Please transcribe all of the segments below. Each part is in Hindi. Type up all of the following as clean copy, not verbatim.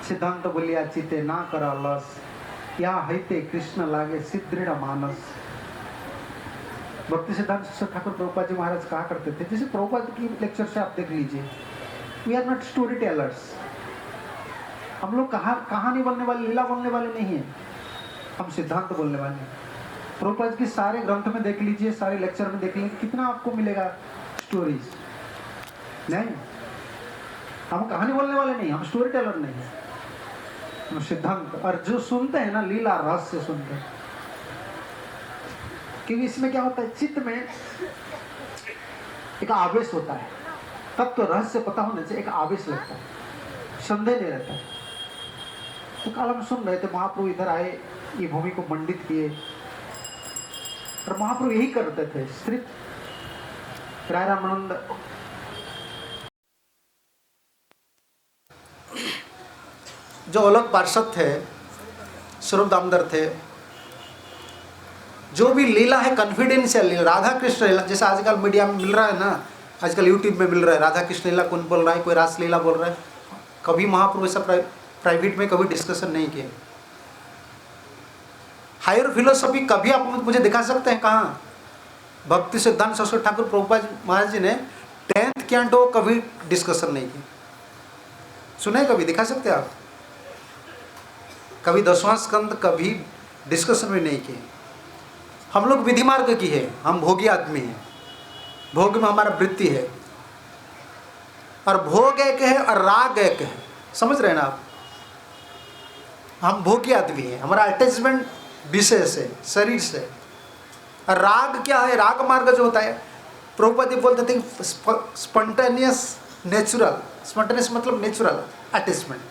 सिद्धांत बोलिया चिते ना करा लस, या हैते कृष्ण लागे सिदृढ़ मानस। भक्ति सिद्धांत ठाकुर प्रभुपाद जी महाराज कहा करते थे, जैसे प्रभुपाद की लेक्चर से आप देख लीजिए, we are not story tellers. हम लोग कहानी बोलने वाले, लीला बोलने वाले नहीं है, हम सिद्धांत बोलने वाले हैं। प्रभुपाद की सारे ग्रंथ में देख लीजिए, सारे लेक्चर में देख लीजिए, कितना आपको मिलेगा स्टोरीज। नहीं, हम कहानी बोलने वाले नहीं, हम स्टोरी टेलर नहीं है, हम सिद्धांत। और जो सुनते हैं ना, लीला रहस्य सुनते हैं, क्योंकि इसमें क्या होता है, चित्त में एक आवेश होता है। तब तो रहस्य पता होने से एक आवेश लगता है, संदेह नहीं रहता है। तो कल हम सुन रहे थे, महाप्रभु इधर आए, ये भूमि को मंडित किए, और महाप्रभु यही करते थे। सिर्फ राय रामानंद जो अलग पार्षद थे, स्वरूप दामोदर थे, जो भी लीला है कॉन्फिडेंशियल लीला, राधा कृष्ण लीला, जैसे आजकल मीडिया में मिल रहा है ना, आजकल यूट्यूब में मिल रहा है, राधा कृष्ण लीला कौन बोल रहा है, कोई रास लीला बोल रहा है। कभी महाप्रभु ऐसा प्राइवेट में कभी डिस्कशन नहीं किए। हायर फिलोसफी कभी आप मुझे दिखा सकते हैं कहाँ? भक्ति सिद्धांत सरस्वती ठाकुर प्रभुपाद महाराज जी ने 10th कैंटो कभी डिस्कशन नहीं की, सुने कभी? दिखा सकते हैं आप? कभी 10वां स्कंद कभी डिस्कशन भी नहीं किए। हम लोग विधि मार्ग की है, हम भोगी आदमी हैं, भोग में हमारा वृत्ति है, और भोग एक है और राग एक है, समझ रहे हैं ना आप? हम भोगी आदमी हैं, हमारा अटैचमेंट विषय से, शरीर से। और राग क्या है? राग मार्ग जो होता है, प्रभुपाद जी बोलते थे स्पॉन्टेनियस नेचुरल, स्पॉन्टेनियस मतलब नेचुरल अटैचमेंट।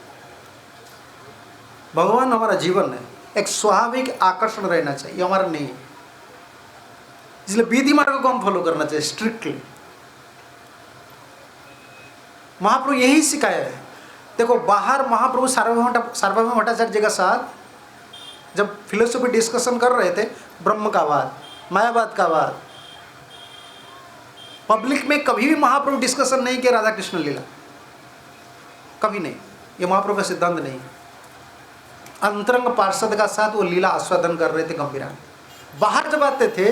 भगवान हमारा जीवन है, एक स्वाभाविक आकर्षण रहना चाहिए, हमारा नहीं है। इसलिए विधि मार्ग को हम फॉलो करना चाहिए स्ट्रिक्टली। महाप्रभु यही सिखाया है। देखो, बाहर महाप्रभु सार्वभौम भट्टाचार्य जी के साथ जब फिलोसफी डिस्कशन कर रहे थे, ब्रह्म का वाद, मायावाद का वाद, पब्लिक में कभी भी महाप्रभु डिस्कशन नहीं किया राधा कृष्ण लीला, कभी नहीं। ये महाप्रभु का सिद्धांत नहीं है। अंतरंग पार्षद का साथ वो लीला आस्वादन कर रहे थे गंभीरा। बाहर जब आते थे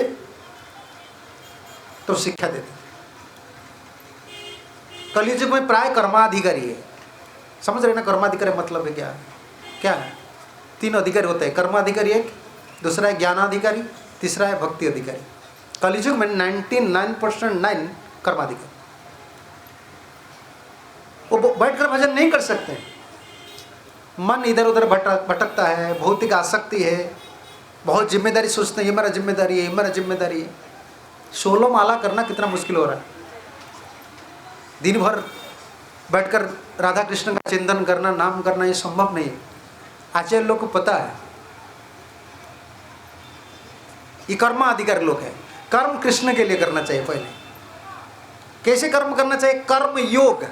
तो शिक्षा देते थे। कलियुग में प्राय कर्माधिकारी है, समझ रहे ना? कर्माधिकारी मतलब है क्या? क्या है? 3 अधिकारी होते हैं। कर्माधिकारी एक, दूसरा है ज्ञानाधिकारी, तीसरा है भक्ति अधिकारी। कलियुग में 99% कर्माधिकारी। वो बैठकर भजन नहीं कर सकते, मन इधर उधर भटकता है, भौतिक आसक्ति है, बहुत जिम्मेदारी सोचते हैं, ये मेरा जिम्मेदारी है, ये मेरा जिम्मेदारी है। 16 माला करना कितना मुश्किल हो रहा है। दिन भर बैठकर राधा कृष्ण का चिंतन करना, नाम करना, ये संभव नहीं है। आचार्य लोग को पता है, ये कर्माधिकारी लोग हैं। कर्म कृष्ण के लिए करना चाहिए। पहले कैसे कर्म करना चाहिए? कर्म योग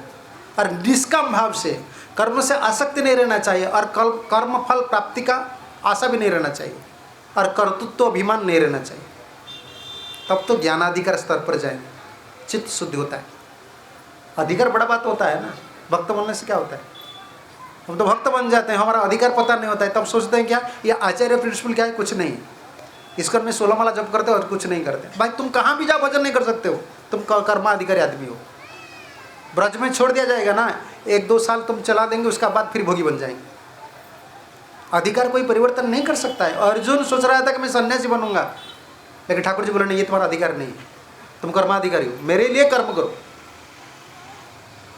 और निष्काम भाव से। कर्म से आसक्ति नहीं रहना चाहिए, और कर्म फल प्राप्ति का आशा भी नहीं रहना चाहिए, और कर्तृत्व अभिमान नहीं रहना चाहिए। तब तो ज्ञानाधिकार स्तर पर जाएंगे, चित्त शुद्धि होता है। अधिकार बड़ा बात होता है ना, भक्त बनने से क्या होता है? हम तो भक्त बन जाते हैं, हमारा अधिकार पता नहीं होता है, तब सोचते हैं क्या ये आचार्य प्रिंसिपल क्या है? कुछ नहीं। इसकर में 16 माला जप करते हो और कुछ नहीं करते। भाई तुम कहाँ भी जाओ भजन नहीं कर सकते हो, तुम कर्माधिकारी आदमी हो। ब्रज में छोड़ दिया जाएगा ना, 1-2 साल तुम चला देंगे, उसका बाद फिर भोगी बन जाएंगे। अधिकार कोई परिवर्तन नहीं कर सकता है। अर्जुन सोच रहा था कि मैं सन्यासी बनूंगा, लेकिन ठाकुर जी बोले नहीं, ये तुम्हारा अधिकार नहीं है, तुम कर्माधिकारी हो, मेरे लिए कर्म करो।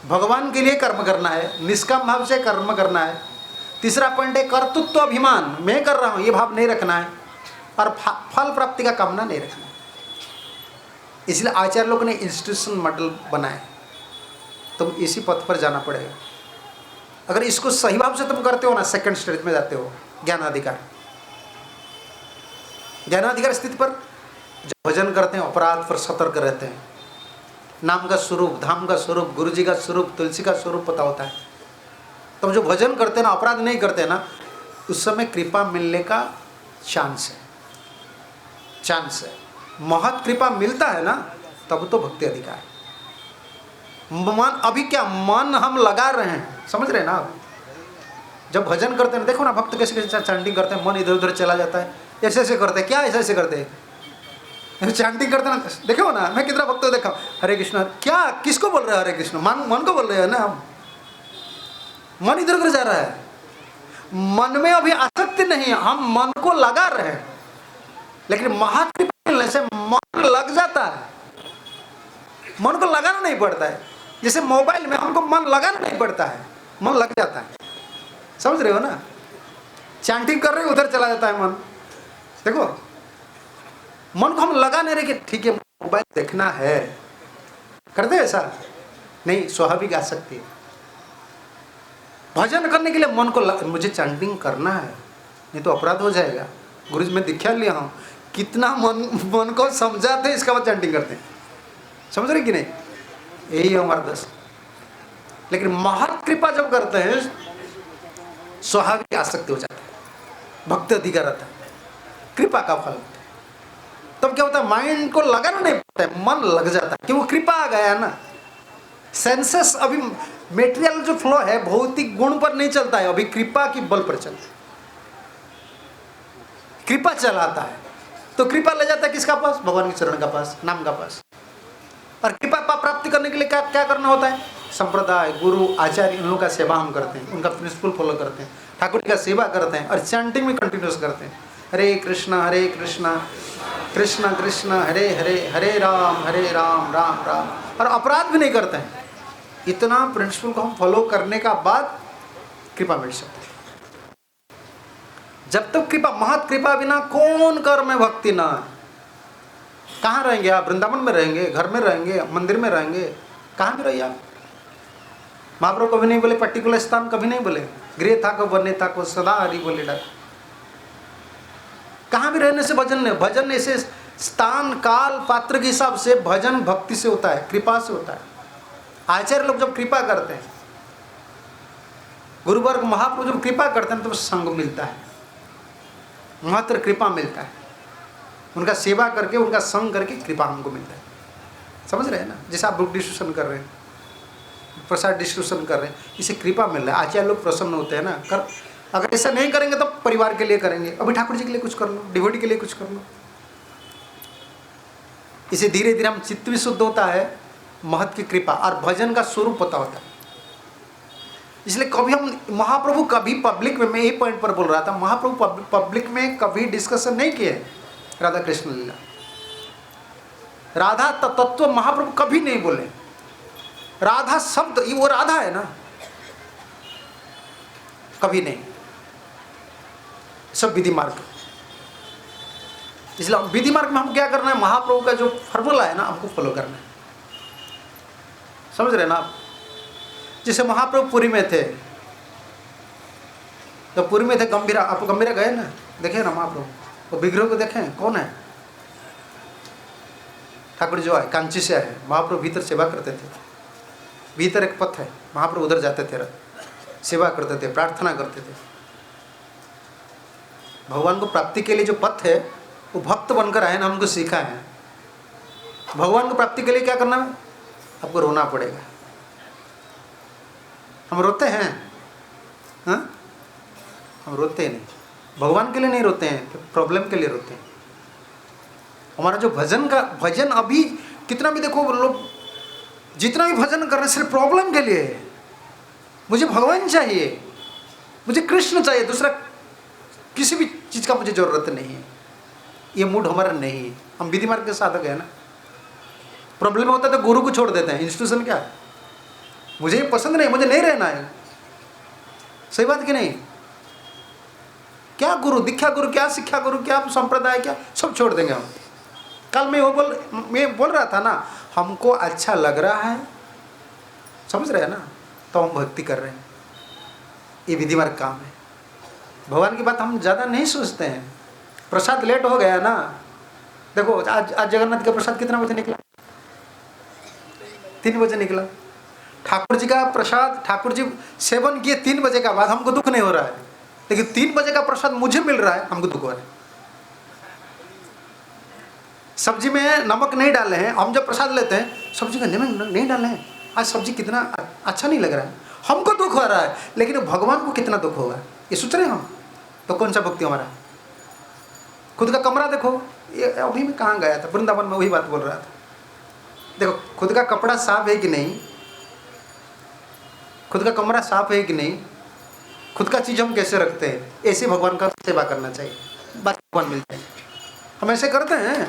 भगवान के लिए कर्म करना है, निष्काम भाव से कर्म करना है। तीसरा पॉइंट है कर्तृत्व अभिमान, मैं कर रहा हूँ ये भाव नहीं रखना है, और फल प्राप्ति का कामना नहीं रखना है। इसलिए आचार्य लोगों ने इंस्टीट्यूशन मॉडल बनाए, तुम इसी पथ पर जाना पड़ेगा। अगर इसको सही भाव से तुम करते हो ना, सेकंड स्टेज में जाते हो, ज्ञानाधिकार। ज्ञानाधिकार स्थिति पर जो भजन करते हैं अपराध पर सतर्क रहते हैं। नाम का स्वरूप, धाम का स्वरूप, गुरु जी का स्वरूप, तुलसी का स्वरूप पता होता है। तब जो भजन करते हैं ना, अपराध नहीं करते ना, उस समय कृपा मिलने का चांस है, चांस है। महत कृपा मिलता है ना, तब तो भक्ति अधिकार है। मन अभी क्या मन हम लगा रहे हैं, समझ रहे हैं ना आप? जब भजन करते हैं, देखो ना भक्त कैसे कैसे चैंटिंग करते हैं, मन इधर उधर चला जाता है, ऐसे ऐसे करते हैं। क्या ऐसे ऐसे करते हैं? चैंटिंग करते ना, देखो ना, मैं कितना भक्त देखा, हरे कृष्ण, क्या किसको बोल रहे हैं हरे कृष्ण? मन को बोल रहे हैं ना हम। मन इधर उधर जा रहा है, मन में अभी आसक्ति नहीं है, हम मन को लगा रहे हैं। लेकिन महाकृपा मिलने से मन लग जाता है, मन को लगाना नहीं पड़ता है। जैसे मोबाइल में हमको मन लगाना नहीं पड़ता है, मन लग जाता है। समझ रहे हो ना? चैंटिंग कर रहे हो, उधर चला जाता है मन। देखो, मन को हम लगा नहीं रहे कि ठीक है मोबाइल देखना है, करते ऐसा नहीं, स्वाभाविक आसक्ति है। भजन करने के लिए मन को मुझे चैंटिंग करना है, नहीं तो अपराध हो जाएगा। गुरु जी मैं दीक्षा लिया हूँ, कितना मन को समझाते हैं, इसका बाद चैंटिंग करते हैं। समझ रहे कि नहीं? यही है हमारा दस। लेकिन महत कृपा जब करते हैं, स्वाभाविक आसक्ति हो जाता है, भक्ति अधिकार आता है, कृपा का फल। तब क्या होता है, माइंड को लगाना नहीं पड़ता है, मन लग जाता है कि वो कृपा आ गया ना। सेंसेस अभी मेटेरियल जो फ्लो है भौतिक गुण पर नहीं चलता है, अभी कृपा की बल पर चलता है। कृपा चलाता है तो कृपा ले जाता है किसका पास? भगवान के चरण का पास, नाम का पास। और कृपा प्राप्ति करने के लिए क्या क्या करना होता है? संप्रदाय, गुरु, आचार्य, इन लोगों का सेवा हम करते हैं, उनका प्रिंसिपल फॉलो करते हैं, ठाकुर जी का सेवा करते हैं और चैंटिंग में कंटिन्यूस करते हैं, हरे कृष्णा कृष्ण कृष्ण हरे हरे, हरे राम राम राम। और अपराध भी नहीं करते हैं। इतना प्रिंसिपल को हम फॉलो करने का बाद कृपा मिल सकती है। जब तक कृपा, महत कृपा बिना कौन कर में भक्ति ना है। कहाँ रहेंगे आप? वृंदावन में रहेंगे, घर में रहेंगे, मंदिर में रहेंगे, कहाँ भी रहिए आप। महाप्रभु कभी नहीं बोले पर्टिकुलर स्थान, कभी नहीं बोले गृह था को बने था को सदा हरि बोले डर। कहाँ भी रहने से भजन ऐसे स्थान काल पात्र के हिसाब से भजन भक्ति से होता है, कृपा से होता है। आचार्य लोग जब कृपा करते हैं, गुरुवर्ग महाप्रभु जब कृपा करते हैं तो संग मिलता है, मात्र कृपा मिलता है। उनका सेवा करके, उनका संग करके कृपा हमको मिलता है। समझ रहे हैं ना? जैसे आप बुक डिस्ट्रीब्यूशन कर रहे हैं, प्रसाद डिस्ट्रीब्यूशन कर रहे हैं, इसे कृपा मिल रहा है। आचार्य लोग प्रसन्न होते हैं ना। अगर ऐसा नहीं करेंगे तो परिवार के लिए करेंगे, अभी ठाकुर जी के लिए कुछ कर लो, डिवोटी के लिए कुछ कर लो। इसे धीरे धीरे हम चित्त भी शुद्ध होता है, महत की कृपा और भजन का स्वरूप पता होता है। इसलिए कभी हम महाप्रभु कभी पब्लिक में, मैं यही पॉइंट पर बोल रहा था, महाप्रभु पब्लिक में कभी डिस्कशन नहीं किए राधा कृष्ण लीला। राधा तत्व महाप्रभु कभी नहीं बोले। राधा शब्द, ये वो राधा है ना, कभी नहीं। सब विधि मार्ग। इसलिए विधि मार्ग में हम क्या करना है, महाप्रभु का जो फॉर्मूला है ना, हमको फॉलो करना है। समझ रहे ना आप? जैसे महाप्रभु पुरी में थे, तो पुरी में थे गंभीरा, आप गंभीरा गए ना, देखे ना महाप्रभु, वो विग्रह को देखें कौन है? ठाकुर जो आए कांची से आए, महाप्रभु भीतर सेवा करते थे। भीतर एक पथ है, महाप्रभु उधर जाते थे, सेवा करते थे, प्रार्थना करते थे। भगवान को प्राप्ति के लिए जो पथ है वो भक्त बनकर आए ना, हमको सीखा है। भगवान को प्राप्ति के लिए क्या करना है? आपको रोना पड़ेगा। हम रोते हैं? हाँ, हम रोते नहीं। भगवान के लिए नहीं रोते हैं, प्रॉब्लम के लिए रोते हैं। हमारा जो भजन अभी कितना भी देखो, लोग जितना भी भजन कर रहे हैं सिर्फ प्रॉब्लम के लिए है। मुझे भगवान चाहिए, मुझे कृष्ण चाहिए, दूसरा किसी भी चीज़ का मुझे ज़रूरत नहीं है। ये मूड हमारा नहीं है। हम विधि मार्ग के साधक है ना। प्रॉब्लम होता है तो गुरु को छोड़ देते हैं। इंस्टीट्यूशन क्या है, मुझे ये पसंद नहीं, मुझे नहीं रहना है। सही बात कि नहीं? क्या गुरु, दीक्षा गुरु, क्या शिक्षा गुरु, क्या संप्रदाय, क्या सब छोड़ देंगे हम। कल मैं बोल रहा था ना, हमको अच्छा लग रहा है, समझ रहे हैं ना, तो हम भक्ति कर रहे हैं। ये विधि मार्ग काम है। भगवान की बात हम ज़्यादा नहीं सोचते हैं। प्रसाद लेट हो गया ना, देखो आज जगन्नाथ का प्रसाद कितना बजे निकला? 3 बजे निकला। ठाकुर जी का प्रसाद ठाकुर जी सेवन किए 3 बजे का बाद, हमको दुख नहीं हो रहा है। लेकिन 3 बजे का प्रसाद मुझे मिल रहा है, हमको दुख हो रहा है। सब्जी में नमक नहीं डाले हैं, हम जब प्रसाद लेते हैं सब्जी का नमक नहीं डाले हैं, आज सब्जी कितना अच्छा नहीं लग रहा है, हमको दुख हो रहा है, लेकिन भगवान को कितना दुख होगा ये सोच रहे हैं हम। तो कौन सा भक्ति हमारा? खुद का कमरा देखो, ये अभी मैं कहाँ गया था, वृंदावन में, वही बात बोल रहा था। देखो खुद का कपड़ा साफ है कि नहीं, खुद का कमरा साफ है कि नहीं, खुद का चीज़ हम कैसे रखते हैं, ऐसे भगवान का सेवा करना चाहिए, बस भगवान मिल जाए। हम ऐसे करते हैं?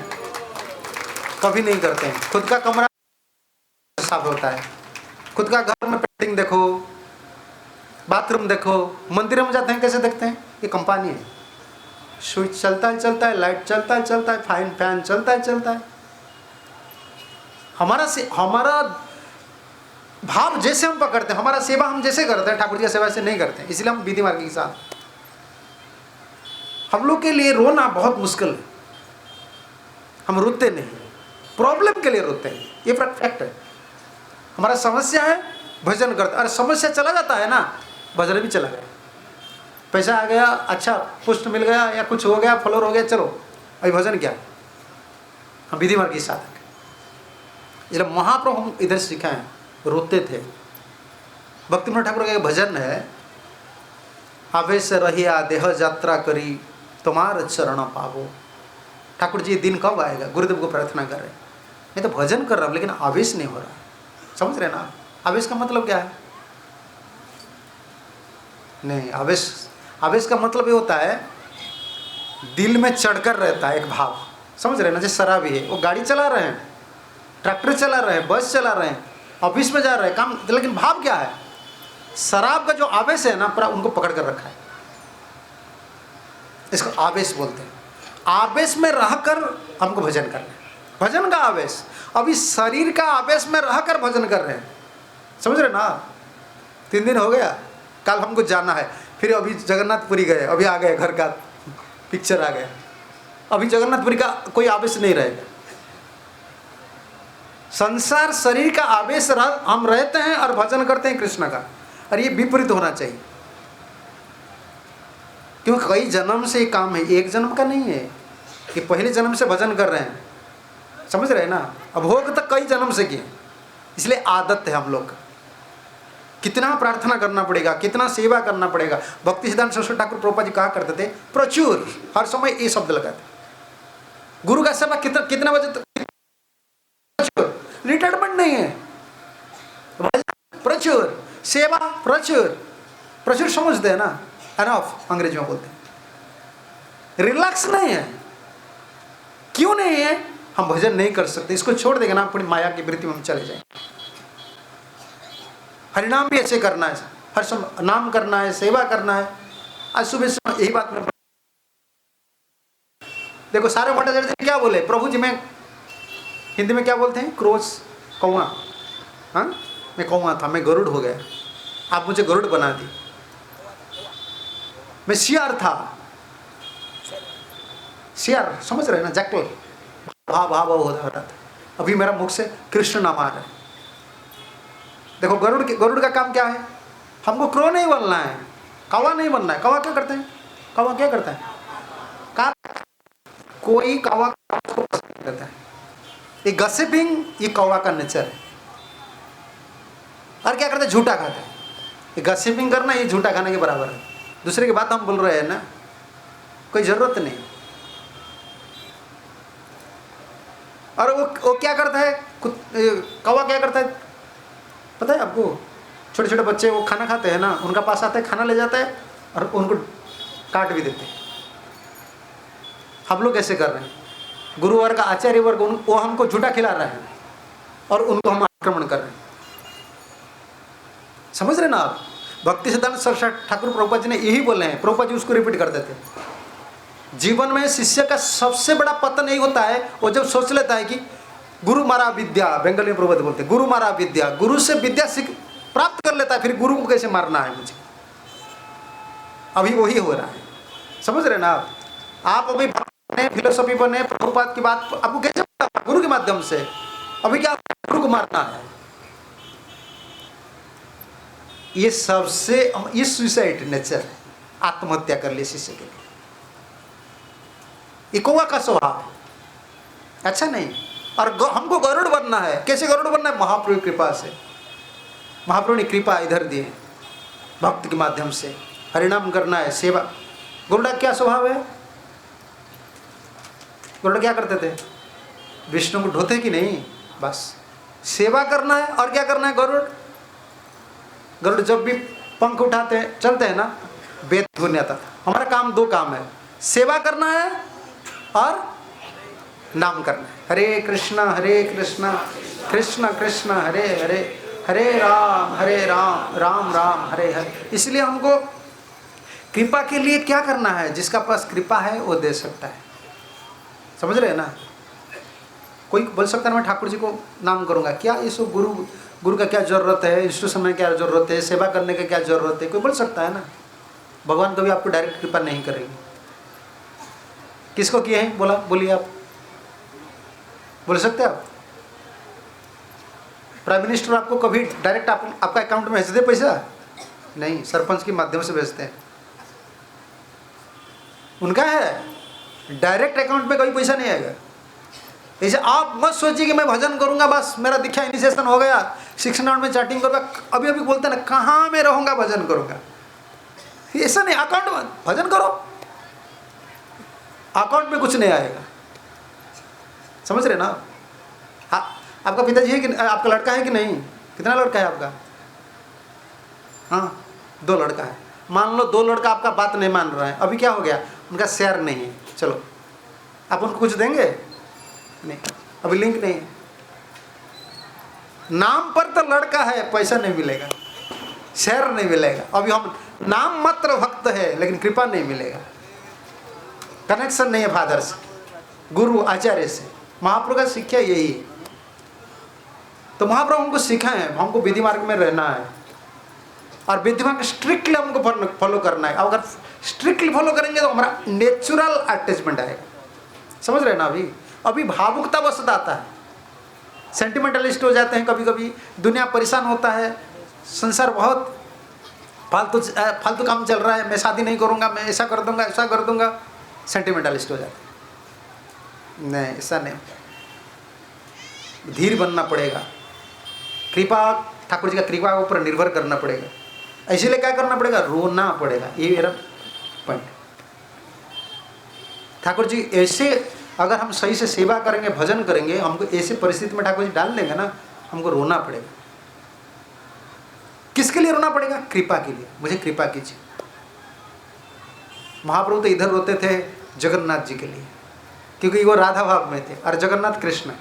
कभी नहीं करते हैं। खुद का कमरा साफ होता है, खुद का घर में पेंटिंग देखो, बाथरूम देखो, मंदिर में जाते हैं कैसे देखते हैं? ये कंपनी है, स्विच चलता है, लाइट चलता है, फैन चलता है। हमारा भाव जैसे हम पकड़ते हैं, हमारा सेवा हम जैसे करते हैं, ठाकुर जी की सेवा से नहीं करते हैं। इसलिए हम विधि मार्ग के साथ, हम लोग के लिए रोना बहुत मुश्किल है। हम रोते नहीं, प्रॉब्लम के लिए रोते हैं, ये फैक्ट है। हमारा समस्या है, भजन करते, अरे समस्या चला जाता है ना, भजन भी चला गया, पैसा आ गया, अच्छा पुष्ट मिल गया या कुछ हो गया, फॉलोअर हो गया, चलो अभी भजन क्या? हम विधि मार्ग के साथ, इसलिए महाप्रभु हम इधर सीखा है, रोते थे। भक्ति विनोद ठाकुर का भजन है, आवेश रहिया देह यात्रा करी तुम्हार चरण पावो। ठाकुर जी दिन कब आएगा? गुरुदेव को प्रार्थना कर रहे हैं। मैं तो भजन कर रहा हूँ लेकिन आवेश नहीं हो रहा, समझ रहे ना? आवेश का मतलब क्या है? नहीं, आवेश का मतलब ये होता है दिल में चढ़कर रहता है एक भाव, समझ रहे ना? जैसे शराबी है, वो गाड़ी चला रहे हैं, ट्रैक्टर चला रहे हैं, बस चला रहे हैं, ऑफिस में जा रहे हैं, काम, लेकिन भाव क्या है? शराब का जो आवेश है ना, पूरा उनको पकड़ कर रखा है, इसको आवेश बोलते हैं। आवेश में रहकर हमको भजन करना है, भजन का आवेश। अभी शरीर का आवेश में रहकर भजन कर रहे हैं, समझ रहे ना? 3 दिन हो गया, कल हमको जाना है, फिर अभी जगन्नाथपुरी गए, अभी आ गए, घर का पिक्चर आ गया, अभी जगन्नाथपुरी का कोई आवेश नहीं रहेगा। संसार शरीर का आवेश हम रहते हैं और भजन करते हैं कृष्ण का, और ये विपरीत होना चाहिए, क्योंकि कई जन्म से ये काम है, एक जन्म का नहीं है कि पहले जन्म से भजन कर रहे हैं, समझ रहे हैं ना? अब भोग तक कई जन्म से किए, इसलिए आदत है हम लोग का। कितना प्रार्थना करना पड़ेगा, कितना सेवा करना पड़ेगा। भक्ति सिद्धांत सरस्वती ठाकुर प्रभुपाद जी कहा करते थे, प्रचुर, हर समय ये शब्द लगाते, गुरु का सेवा कितने बजे तक, रिटायरमेंट नहीं है, प्रचुर सेवा, प्रचुर समझते हैं ना? एनफ अंग्रेजी में बोलते हैं, रिलैक्स नहीं है। क्यों नहीं है? हम भजन नहीं कर सकते, इसको छोड़ देंगे ना, अपनी माया की वृत्ति में हम चले जाएंगे। हरिनाम भी ऐसे करना है, हर समय नाम करना है, सेवा करना है। आज सुबह से यही बात में देखो, सारे भट्टाचार्य जी क्या बोले प्रभु जी, में हिंदी में क्या बोलते हैं? क्रोच, कौआ। हाँ, मैं कौआ था, मैं गरुड़ हो गया, आप मुझे गरुड़ बना दी। मैं सियार था, सियार, समझ रहे हैं ना? जैकल, भाव हो रहा था, अभी मेरा मुख से कृष्ण नाम आ रहा है। देखो गरुड़ का काम क्या है? हमको क्रो नहीं बनना है, कौवा नहीं बनना है। कौवा क्या करते हैं? कौवा क्या करता है? कोई कौवा करता है, ये गसिपिंग, ये कौवा का नेचर है। और क्या करते हैं? झूठा खाता है। ये गसिपिंग करना, ये झूठा खाने के बराबर है। दूसरे की बात हम बोल रहे हैं ना, कोई जरूरत नहीं। और वो क्या करता है? कौवा क्या करता है पता है आपको? छोटे छोटे बच्चे वो खाना खाते हैं ना, उनका पास आता है, खाना ले जाता है और उनको काट भी देते हैं। हम लोग ऐसे कर रहे हैं, गुरु वर्ग, आचार्य वर्ग, वो हमको झूठा खिला रहे हैं और उनको हम आक्रमण कर रहे हैं, समझ रहे ना आप? भक्ति सिद्धांत सरस्वती ठाकुर प्रभुपाद जी ने यही बोले हैं, प्रभुपाद जी उसको रिपीट करते थे। जीवन में शिष्य का सबसे बड़ा पतन यही होता है, वो जब सोच लेता है कि गुरु मारा विद्या, बंगाली में प्रभुपाद बोलते हैं, गुरु मारा विद्या, गुरु से विद्या प्राप्त कर लेता है, फिर गुरु को कैसे मारना है मुझे, अभी वही हो रहा है, समझ रहे ना आप? अभी फिलोसफी बने, प्रभुपाद की बात आपको कैसे पता? गुरु के माध्यम से। अभी क्या गुरु को मारना है? ये सबसे, ये सुसाइड नेचर है, आत्महत्या कर ले शिष्य के लिए। ये कौवा का स्वभाव है, अच्छा नहीं। और हमको गरुड़ बनना है। कैसे गरुड़ बनना है? महाप्रभु की कृपा से। महाप्रभु ने कृपा इधर दी है। भक्त के माध्यम से हरिनाम करना है, सेवा। गरुड़ का क्या स्वभाव है? गरुड़ क्या करते थे? विष्णु को ढोते कि नहीं, बस सेवा करना है। और क्या करना है? गरुड़ जब भी पंख उठाते हैं, चलते हैं ना, वेद ध्वनि आता। हमारा काम दो काम है, सेवा करना है और नाम करना है। हरे कृष्णा कृष्ण कृष्ण हरे हरे, हरे राम राम राम हरे हरे। इसलिए हमको कृपा के लिए क्या करना है? जिसका पास कृपा है वो दे सकता है। समझ रहे हैं ना? कोई बोल सकता है मैं ठाकुर जी को नाम करूंगा, क्या ये सब गुरु का क्या जरूरत है, इंस्टीट्यूशन में क्या जरूरत है, सेवा करने का क्या जरूरत है? कोई बोल सकता है ना। भगवान कभी आपको डायरेक्ट कृपा नहीं करेंगे। किसको किए हैं? बोलिए आप, बोल सकते हैं आप? प्राइम मिनिस्टर आपको कभी डायरेक्ट आपका अकाउंट में भेज दे पैसा? नहीं, सरपंच के माध्यम से भेजते हैं। उनका है, डायरेक्ट अकाउंट में कोई पैसा नहीं आएगा। ऐसे आप मत सोचिए कि मैं भजन करूंगा बस मेरा दीक्षा इनिशिएशन हो गया, 6 में चैटिंग करूंगा, अभी बोलते हैं ना कहाँ मैं रहूंगा भजन करूंगा। ऐसा नहीं, अकाउंट में भजन करो, अकाउंट में कुछ नहीं आएगा। समझ रहे ना? आपका पिताजी है कि आपका लड़का है कि नहीं? कितना लड़का है आपका? हाँ, 2 लड़का है। मान लो 2 लड़का आपका बात नहीं मान रहा है, अभी क्या हो गया? उनका शेयर नहीं है। चलो आप उनको कुछ देंगे? नहीं, अभी लिंक नहीं है। नाम पर तो लड़का है, पैसा नहीं मिलेगा, शेयर नहीं मिलेगा। अभी हम नाम मात्र भक्त है लेकिन कृपा नहीं मिलेगा, कनेक्शन नहीं है फादर से, गुरु आचार्य से। महाप्रभु का शिक्षा यही है। तो महाप्रभु हमको सिखाए हैं, हमको विधि मार्ग में रहना है और विधि मार्ग स्ट्रिक्टली हमको फॉलो करना है। अगर स्ट्रिक्टली फॉलो करेंगे तो हमारा नेचुरल अटैचमेंट आएगा। समझ रहे हैं ना? अभी भावुकता बस आता है, सेंटिमेंटलिस्ट हो जाते हैं कभी कभी, दुनिया परेशान होता है, संसार बहुत फालतू काम चल रहा है, मैं शादी नहीं करूंगा, मैं ऐसा कर दूंगा, ऐसा कर दूंगा, सेंटिमेंटलिस्ट हो जाते हैं। नहीं, ऐसा नहीं, धीर बनना पड़ेगा। कृपा, ठाकुर जी का कृपा के ऊपर निर्भर करना पड़ेगा। इसीलिए क्या करना पड़ेगा? रोना पड़ेगा। ये मेरा पॉइंट। ठाकुर जी ऐसे अगर हम सही से सेवा करेंगे, भजन करेंगे, हमको ऐसे परिस्थिति में ठाकुर जी डाल देंगे ना, हमको रोना पड़ेगा। किसके लिए रोना पड़ेगा? कृपा के लिए। मुझे कृपा कीजिए। महाप्रभु तो इधर रोते थे जगन्नाथ जी के लिए, क्योंकि वो राधा भाव में थे और जगन्नाथ कृष्ण।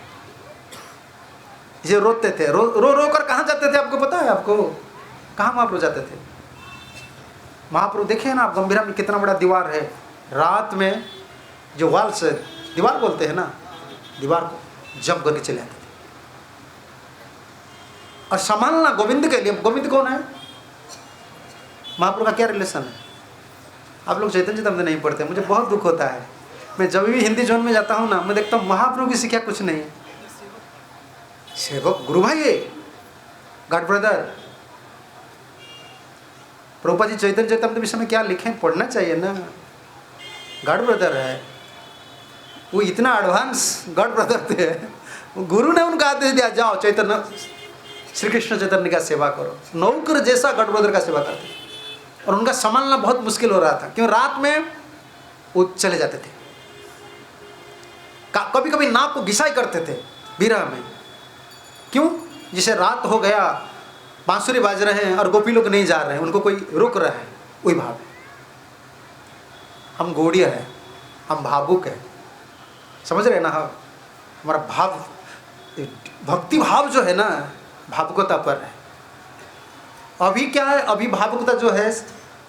ये रोते थे, रो कर कहाँ जाते थे आपको पता है? आपको कहाँ महाप्रभु जाते थे? महाप्रभु देखे ना आप, गंभीरा में कितना बड़ा दीवार है, रात में जो वाल से दीवार बोलते हैं ना, दीवार को जंप करके चले आते थे। और संभालना गोविंद के लिए। गोविंद कौन है? महाप्रभु का क्या रिलेशन है? आप लोग चैतन्य चरितामृत नहीं पढ़ते, मुझे बहुत दुख होता है। मैं जब भी हिंदी जोन में जाता हूँ ना, मैं देखता हूँ महाप्रभु की शिक्षा कुछ नहीं है। सेवक गुरु भाई है, गॉड ब्रदर। प्रभुपाद जी चैतन्य चरितामृत विषय में क्या लिखे, पढ़ना चाहिए ना। गॉड ब्रदर है वो, इतना एडवांस गॉड ब्रदर थे। गुरु ने उनका आदेश दिया, जाओ चैतन्य श्री कृष्ण चैतन्य का सेवा करो। नौकर जैसा गॉड ब्रदर का सेवा करते, और उनका संभालना बहुत मुश्किल हो रहा था, क्यों? रात में वो चले जाते थे, कभी कभी नाक को घिसाई करते थे विरह में। क्यों? जिसे रात हो गया, बांसुरी बाज रहे हैं और गोपी लोग नहीं जा रहे हैं, उनको कोई रोक रहा है, वही भाव है। हम गौड़िया है, हम भावुक है। समझ रहे हैं ना? हमारा भाव, भक्ति भाव जो है ना, भावुकता पर है। अभी क्या है? अभी भावुकता जो है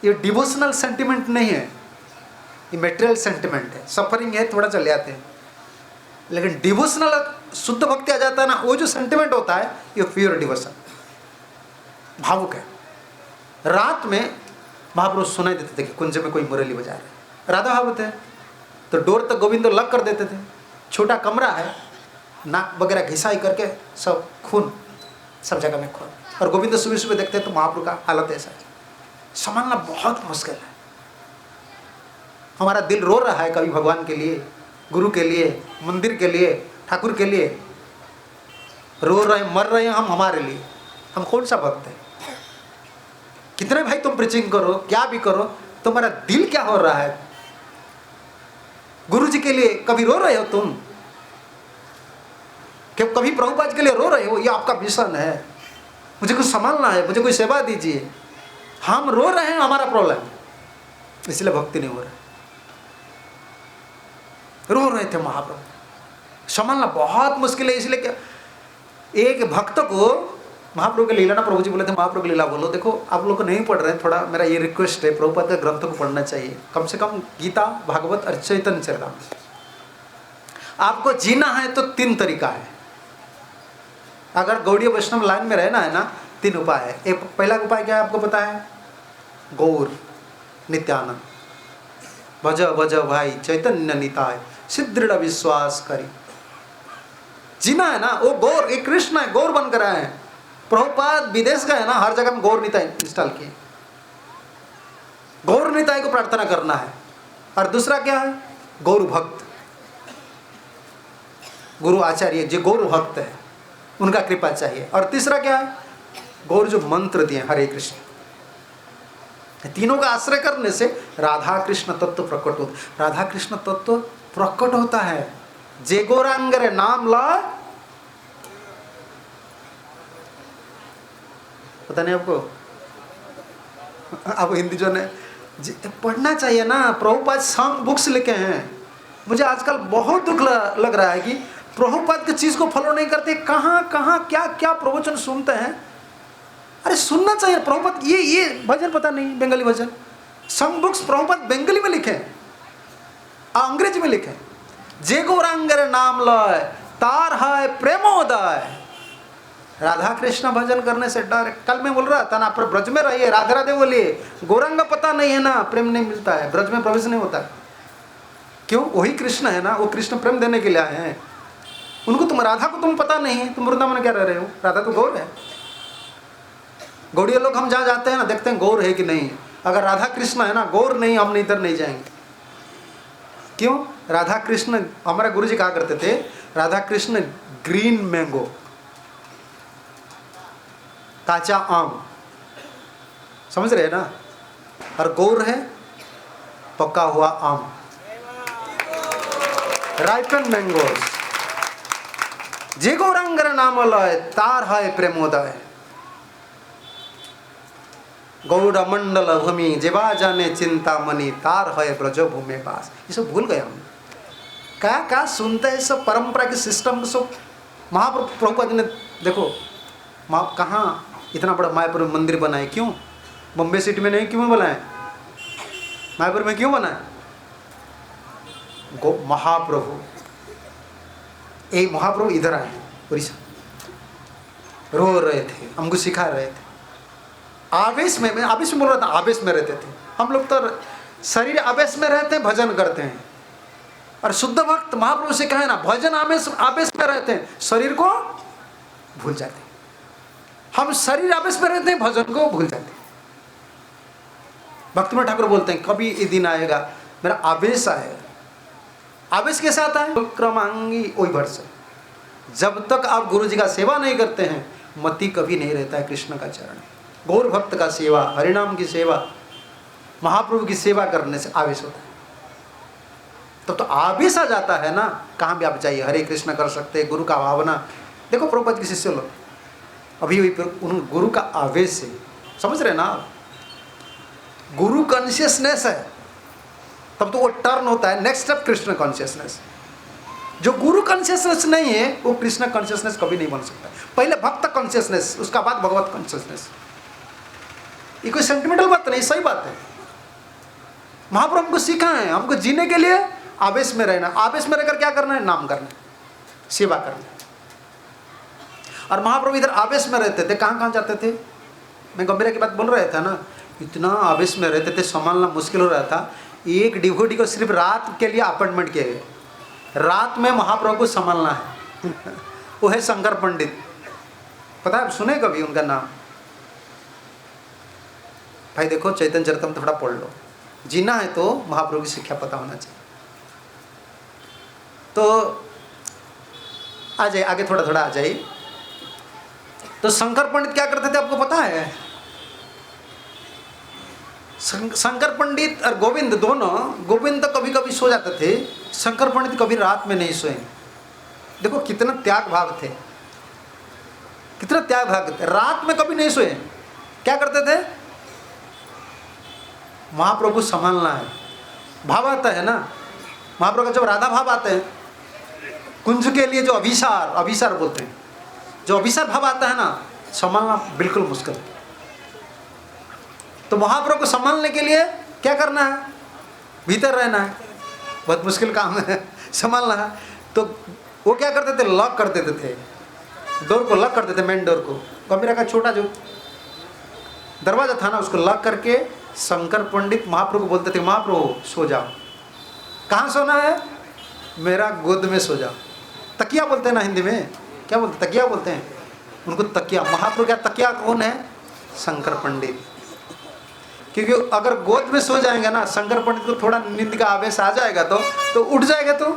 ये डिवोशनल सेंटिमेंट नहीं है, ये मेटेरियल सेंटिमेंट है। सफरिंग है, थोड़ा चले आते हैं, लेकिन डिवोशनल शुद्ध भक्ति आ जाता है ना, वो जो सेंटिमेंट होता है ये प्योर डिवोशन, भावुक है। रात में महाप्रभु सुनाई देते थे कि कुंज में कोई मुरली बजा रहे, राधा भाव थे, तो डोर तक गोविंद लग कर देते थे। छोटा कमरा है, नाक वगैरह घिसाई करके सब खून, सब जगह में खून, और गोविंद सुबह सुबह देखते हैं तो महाप्रभु का हालत ऐसा है। संभालना बहुत मुश्किल है। हमारा दिल रो रहा है कभी भगवान के लिए, गुरु के लिए, मंदिर के लिए, ठाकुर के लिए रो रहे हैं, मर रहे हैं हम हमारे लिए। हम कौन सा भक्त है? कितना कितने भाई तुम प्रीचिंग करो, क्या भी करो, तुम्हारा दिल क्या हो रहा है? गुरु जी के लिए कभी रो रहे हो तुम? कि कभी प्रभुपाद के लिए रो रहे हो? ये आपका मिशन है, मुझे कुछ संभालना है, मुझे कोई सेवा दीजिए। हम रो रहे हैं, हमारा प्रॉब्लम, इसलिए भक्ति नहीं हो रहा। रो रहे थे महाप्रभु, संभालना बहुत मुश्किल है। इसलिए क्या, एक भक्त को महाप्रभु की लीला ना, प्रभु जी बोले थे महाप्रभु की लीला बोलो। देखो आप लोग को नहीं पढ़ रहे, थोड़ा मेरा ये रिक्वेस्ट है, प्रभुपाद के ग्रंथों को पढ़ना चाहिए, कम से कम गीता, भागवत और चैतन्य चरितामृत। आपको जीना है तो 3 तरीका है। अगर गौड़ीय वैष्णव लाइन में रहना है ना, 3 उपाय है। एक पहला उपाय क्या है आपको पता है? गौर नित्यानंद, भज भज भाई चैतन्य निताय, सिद्धृढ़ विश्वास करी। जीना है ना, वो गौर, एक कृष्ण है, गौर बनकर आए हैं। प्रभुपाद विदेश गए ना, हर जगह में गौर निताय इंस्टॉल किए। गौर निताय को प्रार्थना करना है। और दूसरा क्या है? गौर भक्त, गुरु आचार्य जो गौर भक्त है उनका कृपा चाहिए। और तीसरा क्या है? गौर जो मंत्र दिए हरे कृष्ण। तीनों का आश्रय करने से राधा कृष्ण तत्व प्रकट होता, राधा कृष्ण तत्व प्रकट होता है। जे गौरांगर नाम ला, पता नहीं आपको, अब हिंदी जो ने पढ़ना चाहिए ना। प्रभुपाद सॉन्ग बुक्स लिखे हैं। मुझे आजकल बहुत दुख लग रहा है कि प्रभुपाद की चीज को फॉलो नहीं करते। कहाँ कहाँ क्या क्या प्रवचन सुनते हैं। अरे सुनना चाहिए प्रभुपाद। ये भजन पता नहीं, बंगाली भजन सॉन्ग बुक्स प्रभुपाद बंगाली में लिखे, अंग्रेजी में लिखे। जे गौरांगर नाम लय तार है प्रेमोदय। राधा कृष्ण भजन करने से डर। कल मैं बोल रहा था ना, पर ब्रज में रहिए, राधे राधे बोलिए। गौरांग पता नहीं है ना, प्रेम नहीं मिलता है, ब्रज में प्रवेश नहीं होता। क्यों? वही कृष्ण है ना, वो कृष्ण प्रेम देने के लिए आए हैं। उनको तुम, राधा को तुम पता नहीं है, तुम वृंदावन क्या रह रहे हो? राधा तो गौर है। गौड़िया लोग हम जहाँ जाते हैं ना, देखते हैं गौर है कि नहीं। अगर राधा कृष्ण है ना, गौर नहीं, हम इधर नहीं जाएंगे। क्यों? राधा कृष्ण, हमारे गुरु जी कहा करते थे, राधा कृष्ण ग्रीन मैंगो, काचा आम, समझ रहे हैं ना, और गौर है पका हुआ आम, राइपन मैंगोस। जे गौरांगर नाम लय तार है प्रेमोदय। गौड़ मंडल भूमि जेवा जाने चिंता मणि, तार है ब्रज भूमि पास। ये सब भूल गए हम। क्या क्या सुनते हैं सब परंपरा के सिस्टम सब। महाप्रभुपाद ने देखो कहाँ इतना बड़ा मायापुर में मंदिर बनाए। क्यों? बम्बे सिटी में नहीं, क्यों बनाए? मायापुर में क्यों बनाए? महाप्रभु, एक महाप्रभु इधर आए उड़ीसा, रो रहे थे, हमको सिखा रहे थे। आवेश में, मैं आवेश में बोल रहा था, आवेश में रहते थे हम लोग। तो शरीर आवेश में रहते हैं, भजन करते हैं। और शुद्ध भक्त महाप्रभु से कहे ना, भजन आवेश में रहते हैं, शरीर को भूल जाते हैं। हम शरीर आवेश में रहते हैं, भजन को भूल जाते हैं। भक्तिमय ठाकुर बोलते हैं, कभी ये दिन आएगा मेरा आवेश आएगा। आवेश कैसे आता है? क्रमांगी वही वर्ष। जब तक आप गुरु जी का सेवा नहीं करते हैं, मति कभी नहीं रहता है कृष्ण का चरण। गौर भक्त का सेवा, हरिनाम की सेवा, महाप्रभु की सेवा करने से आवेश होता है। तो आवेश आ जाता है ना। कहाँ भी आप जाइए, हरे कृष्ण कर सकते हैं, गुरु का भावना। देखो प्रभुपाद के शिष्य लोग अभी उन गुरु का आवेश है, समझ रहे ना आप? गुरु कॉन्शियसनेस है, तब तो वो टर्न होता है नेक्स्ट स्टेप कृष्ण कॉन्शियसनेस। जो गुरु कॉन्शियसनेस नहीं है, वो कृष्ण कॉन्शियसनेस कभी नहीं बन सकता। पहले भक्त कॉन्शियसनेस, उसका बाद भगवत कॉन्शियसनेस। ये कोई सेंटिमेंटल बात नहीं, सही बात है। महाप्रभु हमको सीखा है, हमको जीने के लिए आवेश में रहना। आवेश में रहकर क्या करना है? नाम करना, सेवा करना। और महाप्रभु इधर आवेश में रहते थे। कहाँ कहाँ जाते थे? मैं गंभीरा की बात बोल रहा था ना, इतना आवेश में रहते थे, संभालना मुश्किल हो रहा था। एक डिवोटी को सिर्फ रात के लिए अपॉइंटमेंट किए गए, रात में महाप्रभु को संभालना है। वो है शंकर पंडित, पता है? सुने कभी उनका नाम? भाई देखो चैतन्य चरितम थोड़ा पढ़ लो। जीना है तो महाप्रभु की शिक्षा पता होना चाहिए। तो आ जाइए आगे, थोड़ा थोड़ा आ जाइए। तो शंकर पंडित क्या करते थे आपको पता है? शंकर पंडित और गोविंद दोनों, गोविंद तो कभी कभी सो जाते थे, शंकर पंडित कभी रात में नहीं सोए। देखो कितना त्याग भाव थे, कितना त्याग भाव थे। रात में कभी नहीं सोए। क्या करते थे? महाप्रभु संभालना है। भाव आता है ना महाप्रभु का, जब राधा भाव आते हैं कुंज के लिए, जो अभिसार, अभिसार बोलते हैं, जो अभिसार भाव आता है ना, संभालना बिल्कुल मुश्किल। तो महाप्रभु को संभालने के लिए क्या करना है? भीतर रहना है। बहुत मुश्किल काम है संभालना है। तो वो क्या करते थे? लॉक कर देते थे, डोर को लॉक कर देते, मेन डोर को। कमरे का छोटा जो दरवाजा था ना, उसको लॉक करके शंकर पंडित महाप्रभु को बोलते थे, महाप्रभु सो जाओ। कहाँ सोना है? मेरा गोद में सो जाओ। तकिया बोलते हैं ना हिंदी में, क्या बोलते? तकिया बोलते हैं उनको, तकिया। महाप्रभु क्या तकिया कौन है? शंकर पंडित। क्योंकि अगर गोद में सो जाएंगे ना, शंकर पंडित को थोड़ा नींद का आवेश आ जाएगा तो उठ जाएगा। तो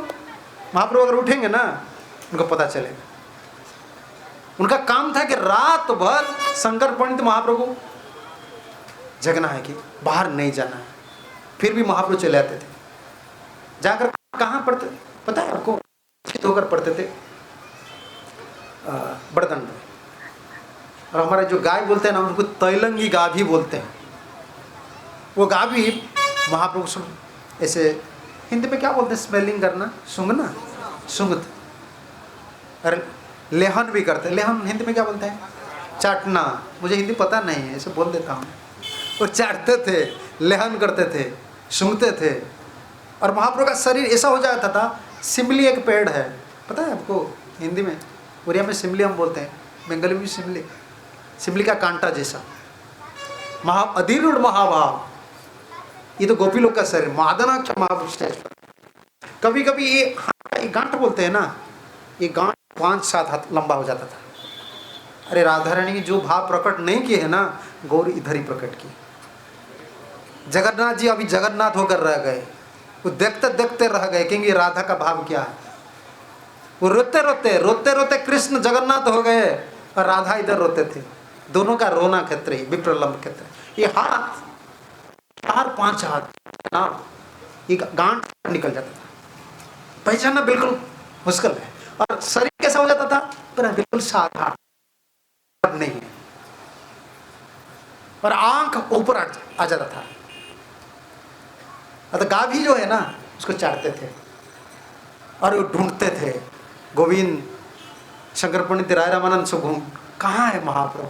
महाप्रभु अगर उठेंगे ना, उनको पता चलेगा। उनका काम था कि रात भर शंकर पंडित महाप्रभु जगना है, कि बाहर नहीं जाना है। फिर भी महाप्रभु चले आते थे। जाकर कहाँ पढ़ते पता है आपको? होकर पढ़ते थे बड़दंड में। और हमारे जो गाय बोलते हैं ना, उनको तैलंगी गाभी बोलते हैं। वो गाभी महाप्रभु सुन, ऐसे हिंदी में क्या बोलते हैं? स्मेलिंग करना, सूंघना, सूंघते। अरे लेहन भी करते। लेहन हिंदी में क्या बोलते हैं? चाटना। मुझे हिंदी पता नहीं है, ऐसे बोल देता हूँ। वो चाटते थे, लेहन करते थे, सूंघते थे। और महाप्रभु का शरीर ऐसा हो जाता था। सिमली एक पेड़ है, पता है आपको? हिंदी में, उड़िया में सिमली हम बोलते हैं, बंगाली में सिमली। सिमली का कांटा जैसा अधीरूढ़ महाभाव। ये तो गोपी लोग का शरीर, मादनाक्ष महाप्रभु स्टेज पर। कभी कभी ये गांठ बोलते हैं ना, ये गांठ 5-7 हाथ लंबा हो जाता था। अरे राधा रानी की जो भाव प्रकट नहीं किए है ना, गौरी इधर ही प्रकट की। जगन्नाथ जी अभी जगन्नाथ होकर रह गए, वो देखते देखते रह गए, क्योंकि राधा का भाव क्या है। वो रोते रोते रोते रोते कृष्ण जगन्नाथ हो गए और राधा इधर रोते थे। दोनों का रोना क्षेत्र, विप्रलंब क्षेत्र। ये हाथ 4-5 हाथ ना, ये गांठ निकल जाता था। पहचानना बिल्कुल मुश्किल है। और शरीर कैसा हो जाता था? पर बिल्कुल साधा नहीं है। और आंख ऊपर आ जाता था। तो गाभी जो है ना, उसको चाटते थे और वो ढूंढते थे। गोविंद, शंकर पंडित, राय रामानंद से घूम, कहाँ है महाप्रभु?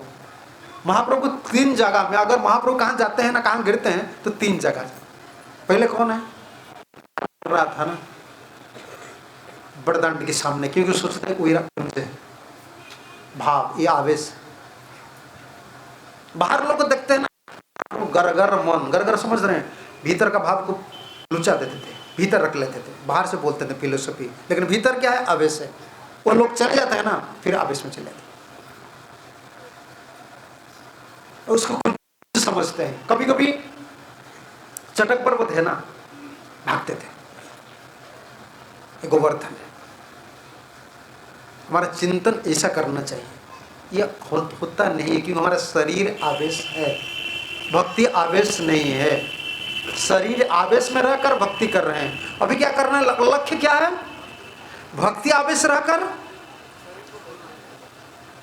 महाप्रभु 3 जगह में, अगर महाप्रभु कहाँ जाते हैं ना, कहाँ गिरते हैं, तो 3 जगह। पहले कौन है? रहा था ना बड़दांड के सामने, क्योंकि सोचते हैं कोई भाव, ये आवेश। बाहर लोग देखते हैं ना, गरगर मन, गरगर समझ रहे हैं, भीतर का भाव को लुचा देते थे, भीतर रख लेते थे। बाहर से बोलते थे फिलोसफी, लेकिन भीतर क्या है? आवेश है। वो लोग चले जाते हैं ना, फिर आवेश में चले जाते हैं, उसको समझते हैं। कभी कभी चटक पर्वत है ना, भागते थे। गोवर्धन है। हमारा चिंतन ऐसा करना चाहिए। यह होता नहीं है, क्योंकि हमारा शरीर आवेश है, भक्ति आवेश नहीं है। शरीर आवेश में रहकर भक्ति कर रहे हैं। अभी क्या करना है? लक्ष्य क्या है? भक्ति आवेश रहकर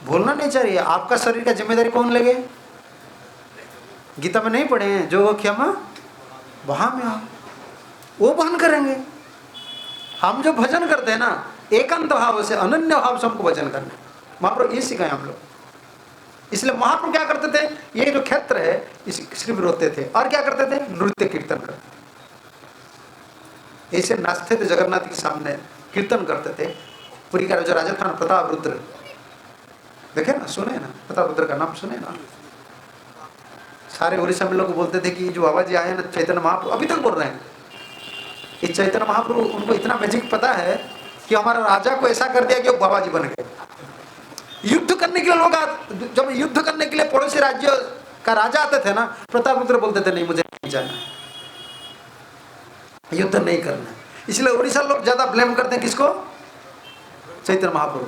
भूलना नहीं चाहिए। आपका शरीर का जिम्मेदारी कौन लेगे? गीता में नहीं पढ़े हैं? जो क्षमा वहां में आओ, वो बहन करेंगे। हम जो भजन करते हैं ना, एकांत भाव से, अनन्य भाव से हमको भजन करना है। महाप्रभु ये सिखाए हम लोग। इसलिए महाप्रभु क्या करते थे? ये जो क्षेत्र है, इस सिर्फ रोते थे। और क्या करते थे? नृत्य कीर्तन करते थे। ऐसे नाचते थे जगन्नाथ के सामने, कीर्तन करते थे। पुरी का जो राजा था ना, प्रताप रुद्र, देखे ना, सुने ना, प्रताप रुद्र का नाम सुने ना। सारे उड़ीसा में लोग बोलते थे कि जो बाबा जी आए ना, चैतन्य महाप्रभु, अभी तक बोल रहे हैं, ये चैतन्य महाप्रभु, उनको इतना मैजिक पता है कि हमारा राजा को ऐसा कर दिया कि वो बाबा जी बन गए। युद्ध करने के लिए लोग, जब युद्ध करने के लिए पड़ोसी राज्य का राजा आते थे ना, प्रताप रुद्र बोलते थे, नहीं मुझे नहीं जाना, युद्ध नहीं करना। इसलिए उड़ीसा लोग ज्यादा ब्लेम करते हैं किसको? चैतन्य महाप्रभु।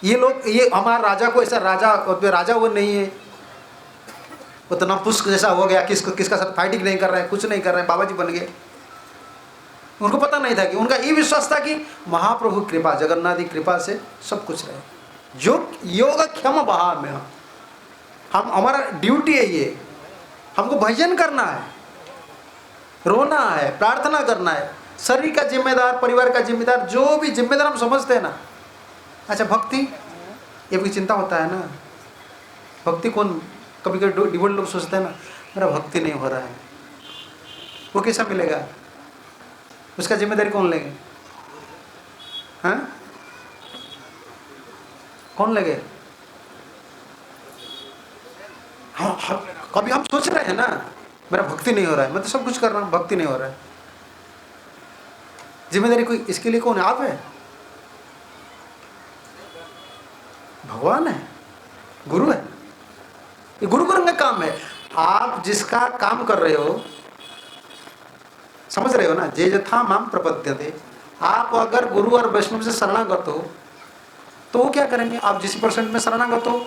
ये लोग, ये हमारा राजा को ऐसा राजा वो नहीं है, वो तो नपुंसक जैसा हो गया, किसका साथ फाइटिंग नहीं कर रहे हैं, कुछ नहीं कर रहे हैं, बाबा जी बन गए। उनको पता नहीं था कि उनका ये विश्वास था कि महाप्रभु कृपा, जगन्नाथ की कृपा से सब कुछ रहे। जो योग क्षम बहा में हम हमारा ड्यूटी है ये, हमको भजन करना है, रोना है, प्रार्थना करना है, शरीर का जिम्मेदार, परिवार का जिम्मेदार, जो भी जिम्मेदार हम समझते हैं ना। अच्छा भक्ति, ये भी चिंता होता है ना, भक्ति कौन, कभी कभी डिवोट लोग सोचते हैं ना मेरा भक्ति नहीं हो रहा है, वो कैसा मिलेगा, उसका जिम्मेदारी कौन लेंगे? हाँ, कौन लेंगे? हाँ, कभी हम सोच रहे हैं ना मेरा भक्ति नहीं हो रहा है, मैं तो सब कुछ कर रहा हूँ, भक्ति नहीं हो रहा है, जिम्मेदारी कोई इसके लिए कौन है? आप है, भगवान है, गुरु है। ये गुरु का काम है। आप जिसका काम कर रहे हो, समझ रहे हो ना, जे यथा माम प्रपद्यते, आप अगर गुरु और वैष्णव से शरणागत हो तो वो क्या करेंगे? आप जिस परसेंट में शरणागत हो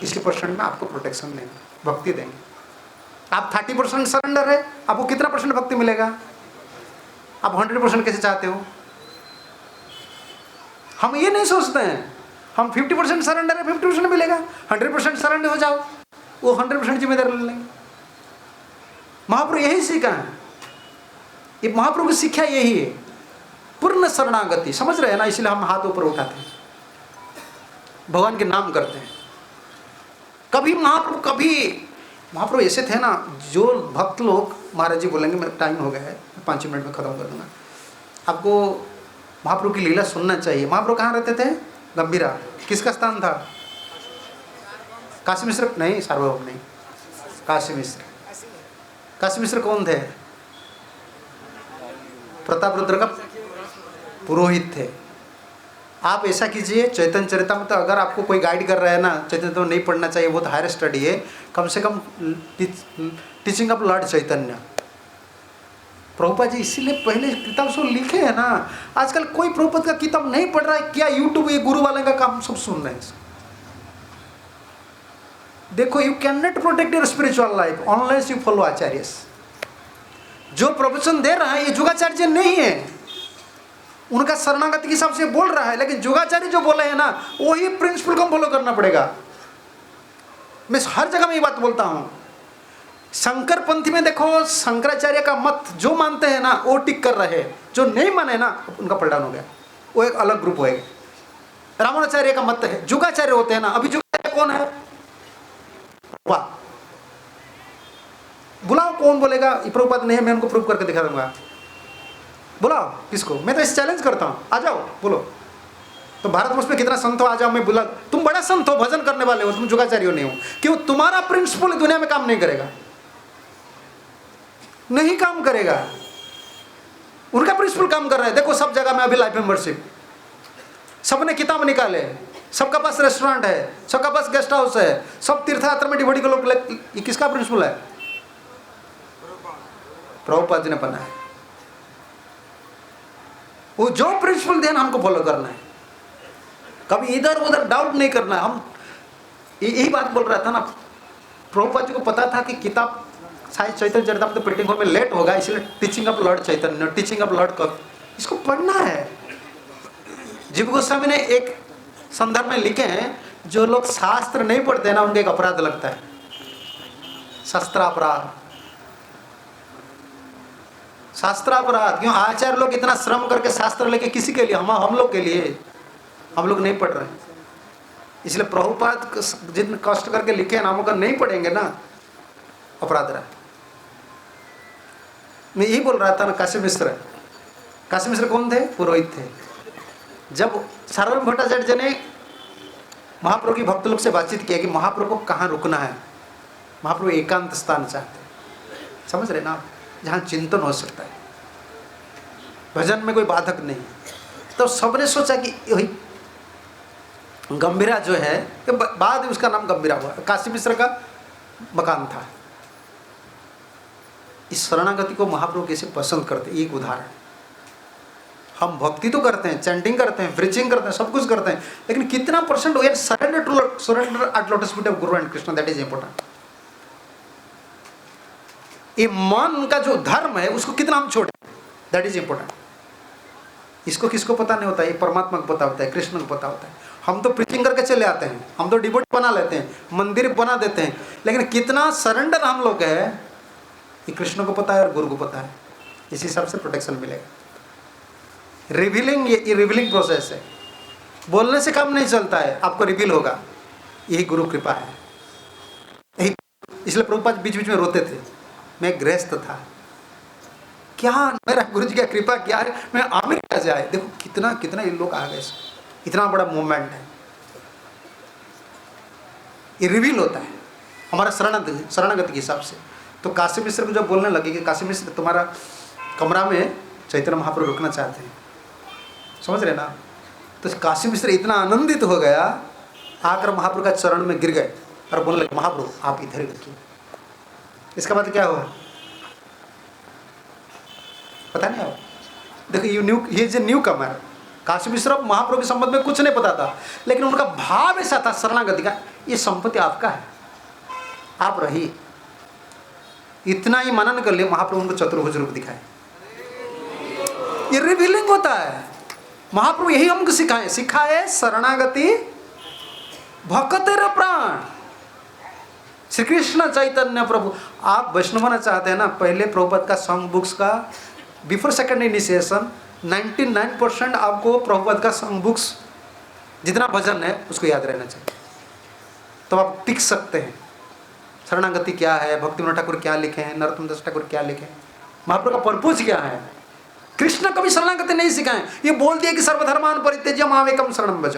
इसी परसेंट में आपको प्रोटेक्शन देंगे, भक्ति देंगे। आप 30% सरेंडर है, आपको कितना परसेंट भक्ति मिलेगा? आप 100% कैसे चाहते हो? हम ये नहीं सोचते हैं, हम 50% सरेंडर है, 50% मिलेगा, 100% सरेंडर हो जाओ, वो 100% जिम्मेदारी ले लेंगे। महाप्रभु यही सीखा है, ये महाप्रभु की शिक्षा यही है, पूर्ण शरणागति। समझ रहे हैं ना, इसलिए हम हाथ ऊपर उठाते हैं, भगवान के नाम करते हैं। कभी महाप्रभु ऐसे थे ना, जो भक्त लोग, महाराज जी बोलेंगे, मेरा टाइम हो गया है, 5 मिनट में खत्म कर दूंगा। आपको महाप्रभु की लीला सुनना चाहिए। महाप्रभु कहाँ रहते थे? गंभीरा। किसका स्थान था? काशी मिश्र नहीं, सार्वभौम नहीं, काशी मिश्र। काशी मिश्र कौन थे? प्रताप रुद्र का पुरोहित थे। आप ऐसा कीजिए, चैतन्य चरितामृत तो अगर आपको कोई गाइड कर रहा है ना, चैतन्य तो नहीं पढ़ना चाहिए, बहुत हायर स्टडी है, कम से कम टीचिंग ऑफ लॉर्ड चैतन्य। प्रभुपाद जी इसीलिए पहले किताब सब लिखे हैं ना। आजकल कोई प्रभुपाद का किताब नहीं पढ़ रहा है, क्या यूट्यूब ये गुरु वाले का काम सब सुन रहे हैं। देखो, you can not protect your spiritual life unless you follow acharya. जो प्रवचन दे रहा है ये जुगाचार्य नहीं है, उनका शरणागति के हिसाब से बोल रहा है, लेकिन जुगाचार्य जो बोले हैं ना, वही प्रिंसिपल को फॉलो करना पड़ेगा। मैं हर जगह में ये बात बोलता हूं। शंकर पंथी में देखो, शंकराचार्य का मत जो मानते हैं ना वो टिक कर रहे हैं, जो नहीं माने ना उनका पलटान हो गया, वो एक अलग ग्रुप होएगा। रामानुजाचार्य का मत है, जुगाचार्य होते हैं ना। अभी जुगाचार्य कौन है? वाह, बुलाओ, कौन बोलेगा प्रभुपाद नहीं है, मैं उनको प्रूव करके दिखा दूंगा। बुलाओ किसको? मैं तो इस चैलेंज करता हूँ, आ जाओ बोलो। तो भारतवर्ष में कितना संत हो, आ जाओ, मैं बुला। तुम बड़ा संत हो, भजन करने वाले हो, तुम जुगाचार्य हो नहीं हो। क्यों? तुम्हारा प्रिंसिपल दुनिया में काम नहीं करेगा, नहीं काम करेगा। उनका प्रिंसिपल काम कर रहा है। देखो सब जगह में अभी लाइफ मेंबरशिप, सबने किताब निकाले, सबका पास रेस्टोरेंट है, सबका पास गेस्ट हाउस है, सब तीर्थयात्रा में डिवोटी को लोग। ये किसका प्रिंसिपल है? प्रभुपाद जी ने बनाया। वो जो प्रिंसिपल देना हमको फॉलो करना है, कभी इधर उधर डाउट नहीं करना है। हम यही बात बोल रहा था ना, प्रभुपाद जी को पता था कि किताब साई चैतन्य चरितामृत तो प्रिंटिंग में लेट होगा, इसलिए teaching of Lord Chaitanya, teaching of Lord कब, इसको पढ़ना है। जीव गोस्वामी ने एक संदर्भ में लिखे हैं, जो लोग शास्त्र नहीं पढ़ते हैं ना, उनका एक अपराध लगता है, शस्त्रापराध, शास्त्रापराध। क्यों? आचार्य लोग इतना श्रम करके शास्त्र लेके किसी के लिए, हम लोग के लिए, हम लोग नहीं पढ़ रहे हैं। इसलिए प्रभुपाद जितने कष्ट करके लिखे हैं, नामों का नहीं पढ़ेंगे ना, अपराध रहा। मैं यही बोल रहा था ना। काशी मिश्र कौन थे? पुरोहित थे। जब सार्वभौम भट्टाचार्य जी ने महाप्रभु की भक्त लोग से बातचीत किया कि महाप्रभु को कहाँ रुकना है, महाप्रभु एकांत स्थान चाहते, समझ रहे ना, जहाँ चिंतन हो सकता है, भजन में कोई बाधक नहीं। तो सबने सोचा कि वही गंभीरा जो है, बाद उसका नाम गंभीरा हुआ, काशी मिश्र का मकान था। इस शरणागति को महाप्रभु कैसे पसंद करते, एक उदाहरण। हम भक्ति तो करते हैं, चैंटिंग करते हैं, प्रीचिंग करते हैं, सब कुछ करते हैं, लेकिन कितना percent we are surrender at lotus feet of guru and Krishna, that is important. ये मन का जो धर्म है उसको कितना हम छोड़े, दैट इज इंपॉर्टेंट। इसको किसको पता नहीं होता है, ये परमात्मा को पता होता है, कृष्ण को पता होता है। हम तो प्रीचिंग करके चले आते हैं, हम तो डिवोटी बना लेते हैं, मंदिर बना देते हैं, लेकिन कितना सरेंडर हम लोग है ये कृष्ण को पता है और गुरु को पता है। इस हिसाब से प्रोटेक्शन मिलेगा। रिवीलिंग, ये रिवीलिंग प्रोसेस है, बोलने से काम नहीं चलता है, आपको रिवील होगा, यही गुरु कृपा है। यही इसलिए प्रभुपाद बीच बीच में रोते थे, मैं गृहस्थ था, क्या मेरा गुरु जी का कृपा क्या है, मैं आमिर कैसे आए। देखो कितना कितना ये लोग आ गए, इतना बड़ा मूवमेंट है, ये रिवील होता है हमारा शरणागति के हिसाब से। तो काशी मिश्र को जब बोलने लगे कि काशी मिश्र तुम्हारा कमरा में चैतन्य महाप्रभु रुकना चाहते हैं, समझ रहे ना, तो काशी मिश्र इतना आनंदित हो गया, आकर महाप्रभु का चरण में गिर गए और बोलने लगे महाप्रभु आप इधर ही रखिए। इसका मतलब क्या हुआ पता नहीं आप देखो, ये जो न्यू कमर काशी मिश्र महाप्रभु के संबंध में कुछ नहीं पता था, लेकिन उनका भाव ऐसा था शरणागति का, ये संपत्ति आपका है, आप रहिए। इतना ही मनन कर लिए, महाप्रभु उनको चतुर्भुज रूप दिखाए। ये रिवीलिंग होता है, महाप्रभु यही हमको सिखाए शरणागति भक्तेर प्राण। श्री कृष्ण चैतन्य प्रभु, आप वैष्णव बनना चाहते हैं ना, पहले प्रभुपाद का सॉन्ग बुक्स का बिफोर सेकंड इनिशिएशन 99% आपको प्रभुपाद का सॉन्ग बुक्स जितना भजन है उसको याद रहना चाहिए, तो आप टिक सकते हैं। शरणागति क्या है, भक्तिविनोद ठाकुर क्या लिखे हैं, नरोत्तम दास ठाकुर क्या लिखे हैं, महाप्रभु का पर्पज क्या है। कृष्ण कभी शरणागति नहीं सिखाए, ये बोल दिया कि सर्वधर्मान परित्यज्य मामेकम शरणं व्रज।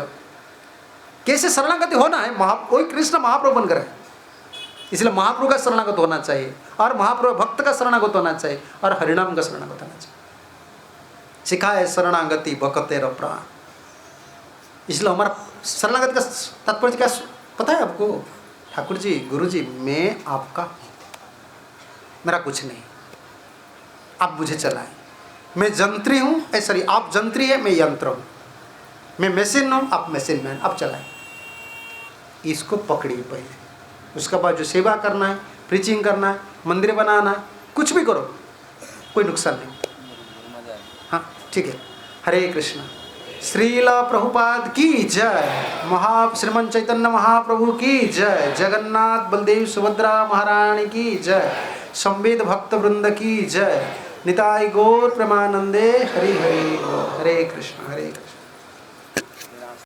कैसे शरणागति होना है, कोई कृष्ण महाप्रभु बनकर है, इसलिए महाप्रभु का शरणागत होना चाहिए, और महाप्रभु भक्त का शरणागत होना चाहिए, और हरिनाम का शरणागत होना चाहिए। सिखाए शरणागति भक्तेर प्राण। इसलिए हमारा शरणागति का तात्पर्य क्या पता है आपको, ठाकुर जी गुरु जी मैं आपका, मेरा कुछ नहीं, आप मुझे चलाएं, मैं जंत्री हूँ, सॉरी आप जंत्री है, मैं यंत्र हूँ, मैं मशीन हूँ, आप मशीन मैन, आप चलाएं। इसको पकड़िए पहले, उसके बाद जो सेवा करना है, प्रीचिंग करना है, मंदिर बनाना है, कुछ भी करो, कोई नुकसान नहीं। हाँ ठीक है, हरे कृष्ण। श्रीला प्रभुपाद की जय, श्रीमन चैतन्य महाप्रभु की जय, जगन्नाथ बलदेव सुभद्रा महारानी की जय, संवेद भक्त वृंद की जय, निताई गौर प्रेमानंदे हरि हरि। हरे कृष्ण हरे कृष्ण।